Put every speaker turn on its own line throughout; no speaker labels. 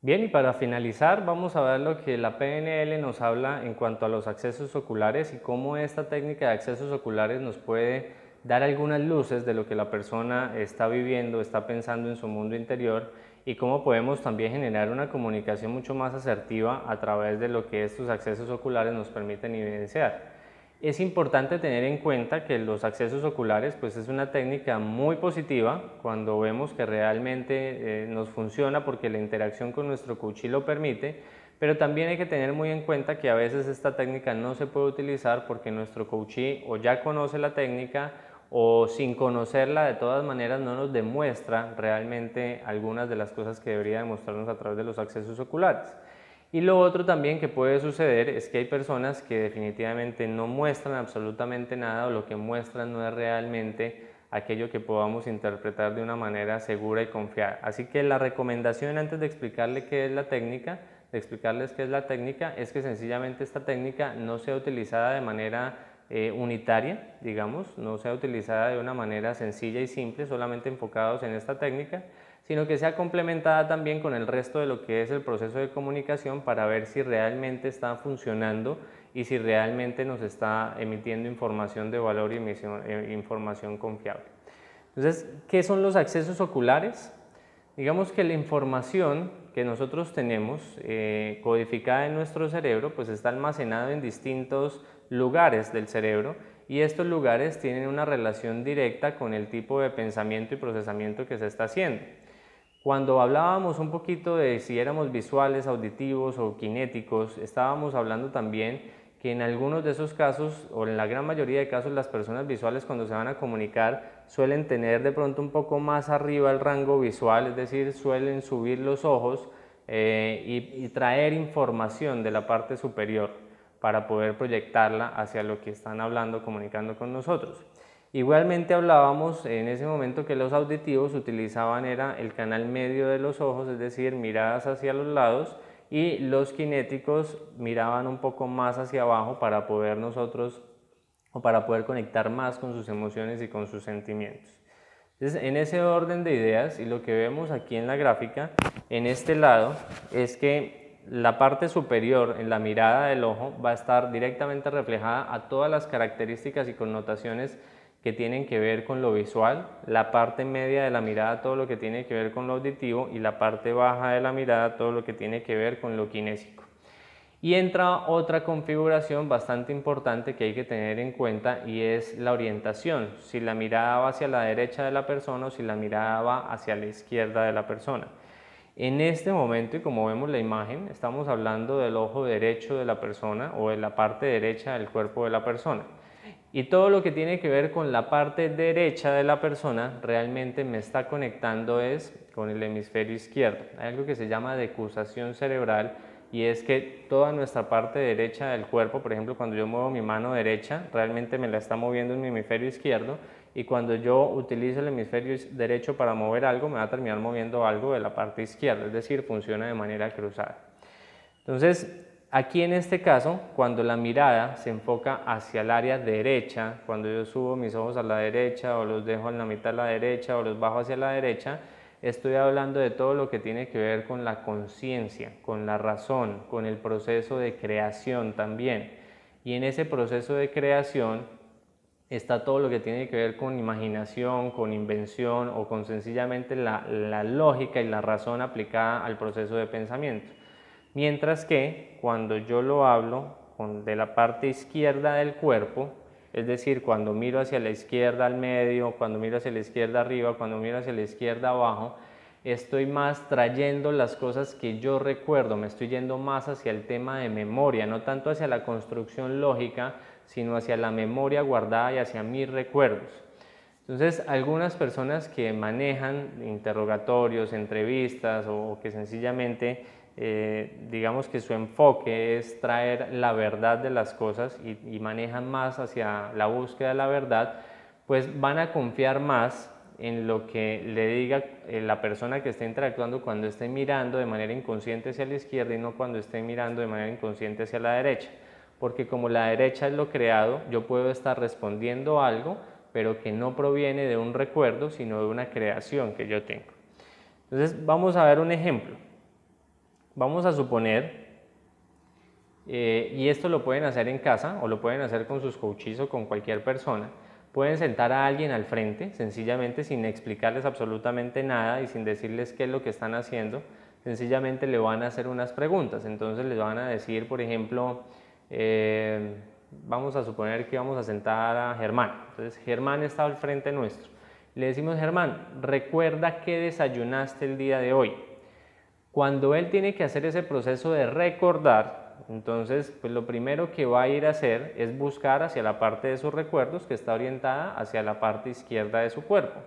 Bien, y para finalizar vamos a ver lo que la PNL nos habla en cuanto a los accesos oculares y cómo esta técnica de accesos oculares nos puede dar algunas luces de lo que la persona está viviendo, está pensando en su mundo interior y cómo podemos también generar una comunicación mucho más asertiva a través de lo que estos accesos oculares nos permiten evidenciar. Es importante tener en cuenta que los accesos oculares pues es una técnica muy positiva cuando vemos que realmente nos funciona porque la interacción con nuestro coachee lo permite, pero también hay que tener muy en cuenta que a veces esta técnica no se puede utilizar porque nuestro coachee o ya conoce la técnica o sin conocerla de todas maneras no nos demuestra realmente algunas de las cosas que debería demostrarnos a través de los accesos oculares. Y lo otro también que puede suceder es que hay personas que definitivamente no muestran absolutamente nada o lo que muestran no es realmente aquello que podamos interpretar de una manera segura y confiada. Así que la recomendación antes de explicarles qué es la técnica, es que sencillamente esta técnica no sea utilizada de manera unitaria, digamos, no sea utilizada de una manera sencilla y simple, solamente enfocados en esta técnica, sino que sea complementada también con el resto de lo que es el proceso de comunicación para ver si realmente está funcionando y si realmente nos está emitiendo información de valor y información confiable. Entonces, ¿qué son los accesos oculares? Digamos que la información que nosotros tenemos codificada en nuestro cerebro pues está almacenada en distintos lugares del cerebro y estos lugares tienen una relación directa con el tipo de pensamiento y procesamiento que se está haciendo. Cuando hablábamos un poquito de si éramos visuales, auditivos o kinéticos, estábamos hablando también que en algunos de esos casos, o en la gran mayoría de casos, las personas visuales cuando se van a comunicar suelen tener de pronto un poco más arriba el rango visual, es decir, suelen subir los ojos y traer información de la parte superior para poder proyectarla hacia lo que están hablando, comunicando con nosotros. Igualmente hablábamos en ese momento que los auditivos utilizaban era el canal medio de los ojos, es decir, miradas hacia los lados, y los kinéticos miraban un poco más hacia abajo para poder nosotros o para poder conectar más con sus emociones y con sus sentimientos. Entonces, en ese orden de ideas, y lo que vemos aquí en la gráfica, en este lado, es que la parte superior en la mirada del ojo va a estar directamente reflejada a todas las características y connotaciones que tienen que ver con lo visual, la parte media de la mirada todo lo que tiene que ver con lo auditivo y la parte baja de la mirada todo lo que tiene que ver con lo kinésico. Y entra otra configuración bastante importante que hay que tener en cuenta y es la orientación, si la mirada va hacia la derecha de la persona o si la mirada va hacia la izquierda de la persona. En este momento, y como vemos la imagen, estamos hablando del ojo derecho de la persona o de la parte derecha del cuerpo de la persona. Y todo lo que tiene que ver con la parte derecha de la persona realmente me está conectando es con el hemisferio izquierdo. Hay algo que se llama decusación cerebral y es que toda nuestra parte derecha del cuerpo, por ejemplo, cuando yo muevo mi mano derecha, realmente me la está moviendo en mi hemisferio izquierdo y cuando yo utilizo el hemisferio derecho para mover algo, me va a terminar moviendo algo de la parte izquierda, es decir, funciona de manera cruzada. Entonces, aquí en este caso, cuando la mirada se enfoca hacia el área derecha, cuando yo subo mis ojos a la derecha o los dejo en la mitad a la derecha o los bajo hacia la derecha, estoy hablando de todo lo que tiene que ver con la conciencia, con la razón, con el proceso de creación también. Y en ese proceso de creación está todo lo que tiene que ver con imaginación, con invención o con sencillamente la lógica y la razón aplicada al proceso de pensamiento. Mientras que cuando yo lo hablo de la parte izquierda del cuerpo, es decir, cuando miro hacia la izquierda al medio, cuando miro hacia la izquierda arriba, cuando miro hacia la izquierda abajo, estoy más trayendo las cosas que yo recuerdo, me estoy yendo más hacia el tema de memoria, no tanto hacia la construcción lógica, sino hacia la memoria guardada y hacia mis recuerdos. Entonces, algunas personas que manejan interrogatorios, entrevistas o que sencillamente digamos que su enfoque es traer la verdad de las cosas y manejan más hacia la búsqueda de la verdad, pues van a confiar más en lo que le diga la persona que está interactuando cuando esté mirando de manera inconsciente hacia la izquierda y no cuando esté mirando de manera inconsciente hacia la derecha. Porque como la derecha es lo creado, yo puedo estar respondiendo algo, pero que no proviene de un recuerdo, sino de una creación que yo tengo. Entonces, vamos a ver un ejemplo. Vamos a suponer, y esto lo pueden hacer en casa o lo pueden hacer con sus coaches o con cualquier persona, pueden sentar a alguien al frente, sencillamente sin explicarles absolutamente nada y sin decirles qué es lo que están haciendo, sencillamente le van a hacer unas preguntas. Entonces les van a decir, por ejemplo, vamos a suponer que vamos a sentar a Germán. Entonces Germán está al frente nuestro. Le decimos, Germán, recuerda qué desayunaste el día de hoy. Cuando él tiene que hacer ese proceso de recordar, entonces pues lo primero que va a ir a hacer es buscar hacia la parte de sus recuerdos que está orientada hacia la parte izquierda de su cuerpo.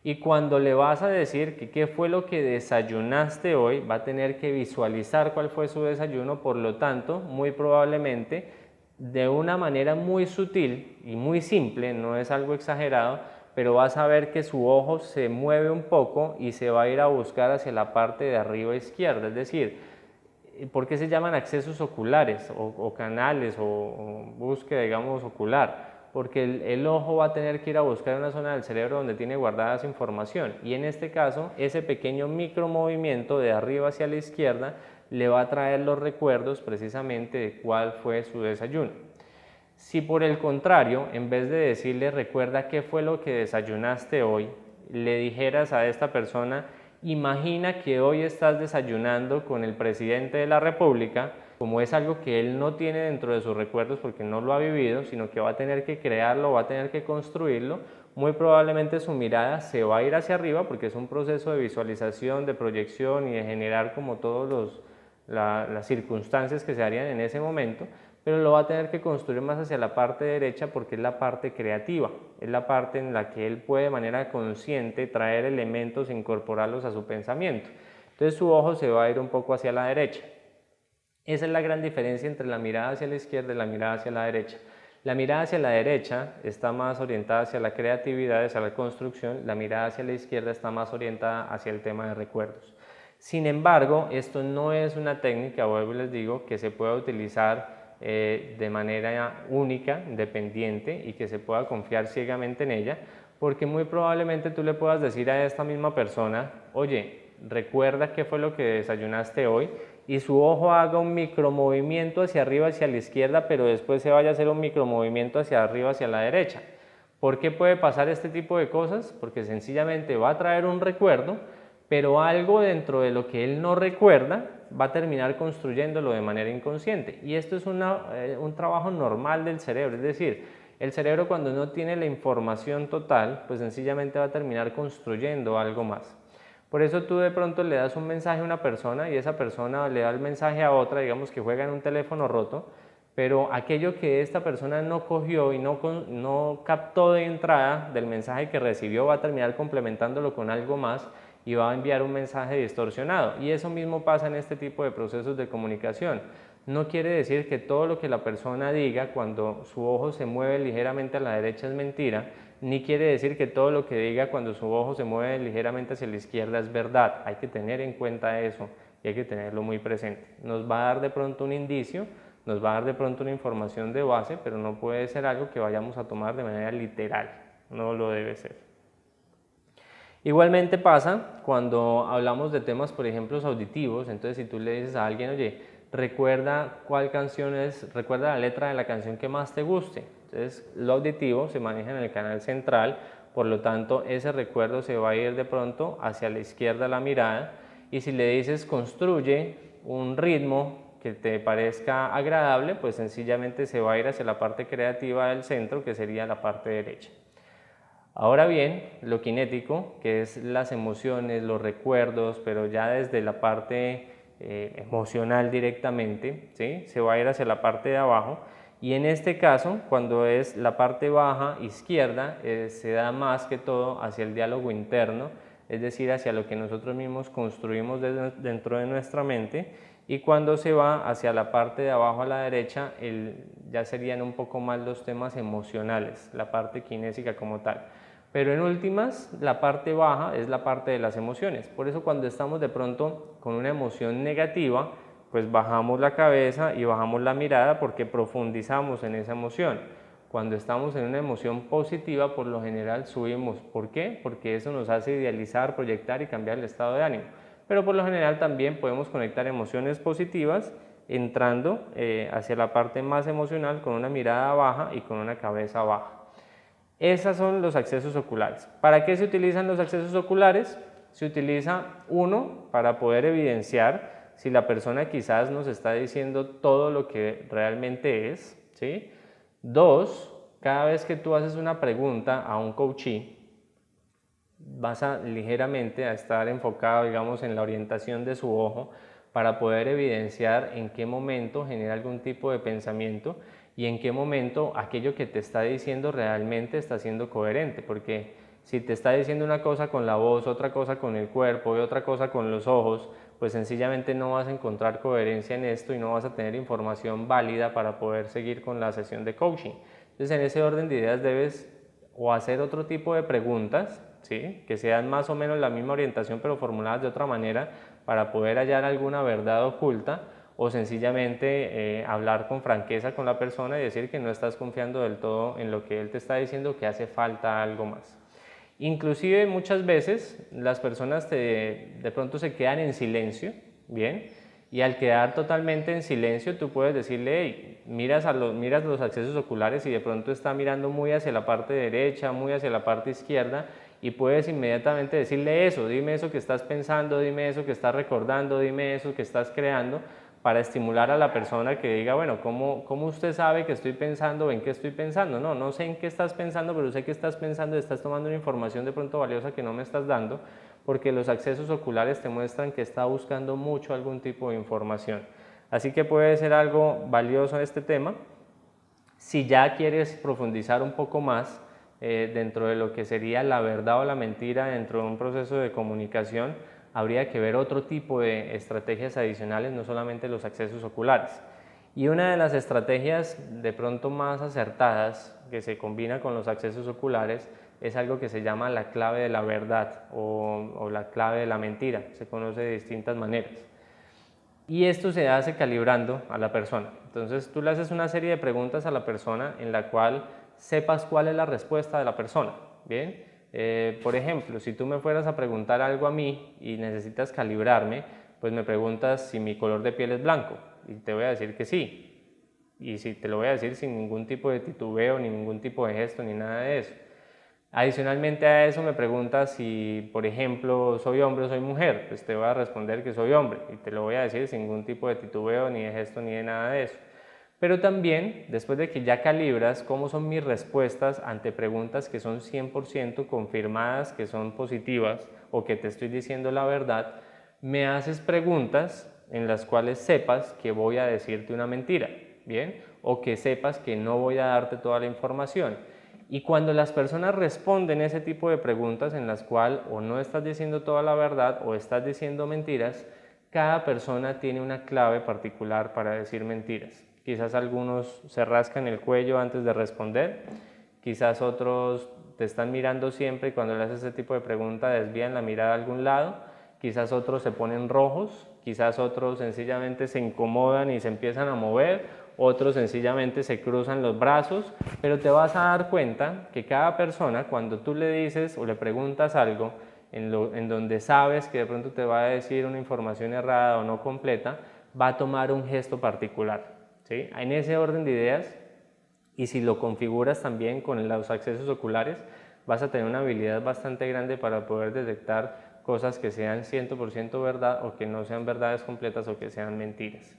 Y cuando le vas a decir que qué fue lo que desayunaste hoy, va a tener que visualizar cuál fue su desayuno, por lo tanto, muy probablemente, de una manera muy sutil y muy simple, no es algo exagerado, pero vas a ver que su ojo se mueve un poco y se va a ir a buscar hacia la parte de arriba izquierda, es decir, ¿por qué se llaman accesos oculares o canales o búsqueda, digamos, ocular? Porque el ojo va a tener que ir a buscar una zona del cerebro donde tiene guardada esa información y en este caso ese pequeño micromovimiento de arriba hacia la izquierda le va a traer los recuerdos precisamente de cuál fue su desayuno. Si por el contrario, en vez de decirle recuerda qué fue lo que desayunaste hoy, le dijeras a esta persona imagina que hoy estás desayunando con el presidente de la República, como es algo que él no tiene dentro de sus recuerdos porque no lo ha vivido, sino que va a tener que crearlo, va a tener que construirlo, muy probablemente su mirada se va a ir hacia arriba porque es un proceso de visualización, de proyección y de generar como todas las circunstancias que se harían en ese momento, pero lo va a tener que construir más hacia la parte derecha porque es la parte creativa, es la parte en la que él puede de manera consciente traer elementos e incorporarlos a su pensamiento. Entonces su ojo se va a ir un poco hacia la derecha. Esa es la gran diferencia entre la mirada hacia la izquierda y la mirada hacia la derecha. La mirada hacia la derecha está más orientada hacia la creatividad, hacia la construcción, la mirada hacia la izquierda está más orientada hacia el tema de recuerdos. Sin embargo, esto no es una técnica, vuelvo y les digo, que se pueda utilizar de manera única, independiente y que se pueda confiar ciegamente en ella, porque muy probablemente tú le puedas decir a esta misma persona, oye, recuerda qué fue lo que desayunaste hoy, y su ojo haga un micromovimiento hacia arriba, hacia la izquierda, pero después se vaya a hacer un micromovimiento hacia arriba, hacia la derecha. ¿Por qué puede pasar este tipo de cosas? Porque sencillamente va a traer un recuerdo, pero algo dentro de lo que él no recuerda va a terminar construyéndolo de manera inconsciente. Y esto es un trabajo normal del cerebro, es decir, el cerebro cuando no tiene la información total, pues sencillamente va a terminar construyendo algo más. Por eso tú de pronto le das un mensaje a una persona y esa persona le da el mensaje a otra, digamos que juega en un teléfono roto, pero aquello que esta persona no cogió y no captó de entrada del mensaje que recibió va a terminar complementándolo con algo más y va a enviar un mensaje distorsionado. Y eso mismo pasa en este tipo de procesos de comunicación. No quiere decir que todo lo que la persona diga cuando su ojo se mueve ligeramente a la derecha es mentira, ni quiere decir que todo lo que diga cuando su ojo se mueve ligeramente hacia la izquierda es verdad. Hay que tener en cuenta eso y hay que tenerlo muy presente. Nos va a dar de pronto un indicio, nos va a dar de pronto una información de base, pero no puede ser algo que vayamos a tomar de manera literal, no lo debe ser. Igualmente pasa cuando hablamos de temas, por ejemplo, auditivos. Entonces, si tú le dices a alguien, oye, recuerda cuál canción es, recuerda la letra de la canción que más te guste. Entonces, lo auditivo se maneja en el canal central, por lo tanto, ese recuerdo se va a ir de pronto hacia la izquierda la mirada. Y si le dices, construye un ritmo que te parezca agradable, pues sencillamente se va a ir hacia la parte creativa del centro, que sería la parte derecha. Ahora bien, lo kinético, que es las emociones, los recuerdos, pero ya desde la parte emocional directamente, ¿sí? Se va a ir hacia la parte de abajo y en este caso, cuando es la parte baja izquierda, se da más que todo hacia el diálogo interno, es decir, hacia lo que nosotros mismos construimos dentro de nuestra mente, y cuando se va hacia la parte de abajo a la derecha, ya serían un poco más los temas emocionales, la parte kinésica como tal. Pero en últimas, la parte baja es la parte de las emociones. Por eso cuando estamos de pronto con una emoción negativa, pues bajamos la cabeza y bajamos la mirada porque profundizamos en esa emoción. Cuando estamos en una emoción positiva, por lo general subimos. ¿Por qué? Porque eso nos hace idealizar, proyectar y cambiar el estado de ánimo. pero por lo general también podemos conectar emociones positivas entrando hacia la parte más emocional con una mirada baja y con una cabeza baja. Esos son los accesos oculares. ¿Para qué se utilizan los accesos oculares? Se utiliza, uno, para poder evidenciar si la persona quizás nos está diciendo todo lo que realmente es, ¿sí? Dos, cada vez que tú haces una pregunta a un coachee, vas a ligeramente a estar enfocado, digamos, en la orientación de su ojo para poder evidenciar en qué momento genera algún tipo de pensamiento y en qué momento aquello que te está diciendo realmente está siendo coherente, porque si te está diciendo una cosa con la voz, otra cosa con el cuerpo y otra cosa con los ojos, pues sencillamente no vas a encontrar coherencia en esto y no vas a tener información válida para poder seguir con la sesión de coaching. Entonces, en ese orden de ideas debes o hacer otro tipo de preguntas, ¿sí?, que sean más o menos la misma orientación pero formuladas de otra manera para poder hallar alguna verdad oculta, o sencillamente hablar con franqueza con la persona y decir que no estás confiando del todo en lo que él te está diciendo, que hace falta algo más. Inclusive muchas veces las personas de pronto se quedan en silencio, ¿bien? Y al quedar totalmente en silencio tú puedes decirle, hey, miras los accesos oculares y de pronto está mirando muy hacia la parte derecha, muy hacia la parte izquierda, y puedes inmediatamente decirle eso, dime eso que estás pensando, dime eso que estás recordando, dime eso que estás creando, para estimular a la persona que diga, bueno, ¿cómo usted sabe que estoy pensando o en qué estoy pensando? No, no sé en qué estás pensando, pero sé que estás pensando y estás tomando una información de pronto valiosa que no me estás dando, porque los accesos oculares te muestran que está buscando mucho algún tipo de información. Así que puede ser algo valioso este tema. Si ya quieres profundizar un poco más dentro de lo que sería la verdad o la mentira dentro de un proceso de comunicación, habría que ver otro tipo de estrategias adicionales, no solamente los accesos oculares. Y una de las estrategias de pronto más acertadas que se combina con los accesos oculares es algo que se llama la clave de la verdad o la clave de la mentira, se conoce de distintas maneras. Y esto se hace calibrando a la persona. Entonces tú le haces una serie de preguntas a la persona en la cual sepas cuál es la respuesta de la persona, ¿bien? Por ejemplo, si tú me fueras a preguntar algo a mí y necesitas calibrarme, pues me preguntas si mi color de piel es blanco y te voy a decir que sí. Y si te lo voy a decir sin ningún tipo de titubeo, ni ningún tipo de gesto, ni nada de eso. Adicionalmente a eso me preguntas si, por ejemplo, soy hombre o soy mujer, pues te voy a responder que soy hombre y te lo voy a decir sin ningún tipo de titubeo, ni de gesto, ni de nada de eso. Pero también, después de que ya calibras cómo son mis respuestas ante preguntas que son 100% confirmadas, que son positivas o que te estoy diciendo la verdad, me haces preguntas en las cuales sepas que voy a decirte una mentira, ¿bien? O que sepas que no voy a darte toda la información. Y cuando las personas responden ese tipo de preguntas en las cuales o no estás diciendo toda la verdad o estás diciendo mentiras, cada persona tiene una clave particular para decir mentiras. Quizás algunos se rascan el cuello antes de responder, quizás otros te están mirando siempre y cuando le haces ese tipo de pregunta desvían la mirada a algún lado, quizás otros se ponen rojos, quizás otros sencillamente se incomodan y se empiezan a mover, otros sencillamente se cruzan los brazos, pero te vas a dar cuenta que cada persona, cuando tú le dices o le preguntas algo en donde sabes que de pronto te va a decir una información errada o no completa, va a tomar un gesto particular, ¿sí? En ese orden de ideas, y si lo configuras también con los accesos oculares, vas a tener una habilidad bastante grande para poder detectar cosas que sean 100% verdad o que no sean verdades completas o que sean mentiras.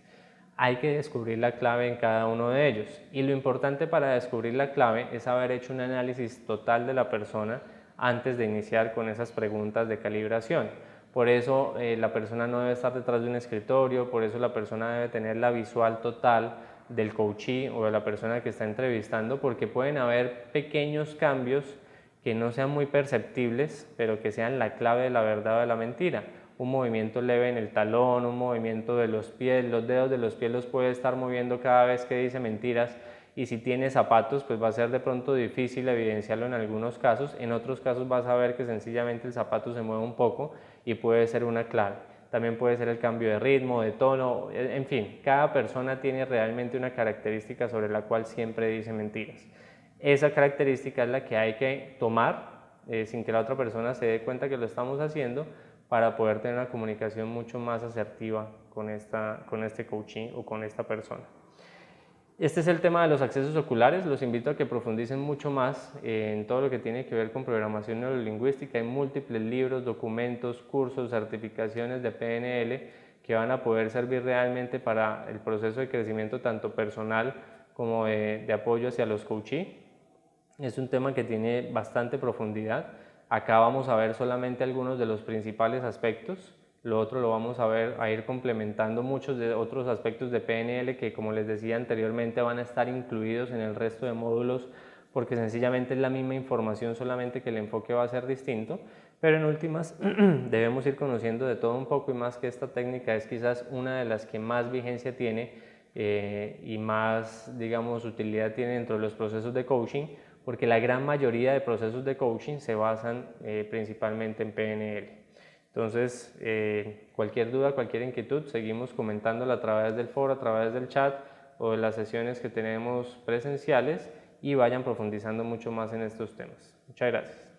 Hay que descubrir la clave en cada uno de ellos, y lo importante para descubrir la clave es haber hecho un análisis total de la persona antes de iniciar con esas preguntas de calibración. Por eso la persona no debe estar detrás de un escritorio, por eso la persona debe tener la visual total del coachee o de la persona que está entrevistando, porque pueden haber pequeños cambios que no sean muy perceptibles, pero que sean la clave de la verdad o de la mentira. Un movimiento leve en el talón, un movimiento de los pies, los dedos de los pies los puede estar moviendo cada vez que dice mentiras, y si tiene zapatos pues va a ser de pronto difícil evidenciarlo en algunos casos, en otros casos vas a ver que sencillamente el zapato se mueve un poco y puede ser una clave. También puede ser el cambio de ritmo, de tono, en fin, cada persona tiene realmente una característica sobre la cual siempre dice mentiras. Esa característica es la que hay que tomar sin que la otra persona se dé cuenta que lo estamos haciendo, para poder tener una comunicación mucho más asertiva con este coachee o con esta persona. Este es el tema de los accesos oculares. Los invito a que profundicen mucho más en todo lo que tiene que ver con programación neurolingüística. Hay múltiples libros, documentos, cursos, certificaciones de PNL que van a poder servir realmente para el proceso de crecimiento tanto personal como de apoyo hacia los coachees. Es un tema que tiene bastante profundidad. Acá vamos a ver solamente algunos de los principales aspectos. Lo otro lo vamos a ir complementando muchos de otros aspectos de PNL que, como les decía anteriormente, van a estar incluidos en el resto de módulos porque sencillamente es la misma información, solamente que el enfoque va a ser distinto. Pero en últimas debemos ir conociendo de todo un poco, y más que esta técnica es quizás una de las que más vigencia tiene y más, digamos, utilidad tiene dentro de los procesos de coaching, porque la gran mayoría de procesos de coaching se basan principalmente en PNL. Entonces, cualquier duda, cualquier inquietud, seguimos comentándola a través del foro, a través del chat o de las sesiones que tenemos presenciales, y vayan profundizando mucho más en estos temas. Muchas gracias.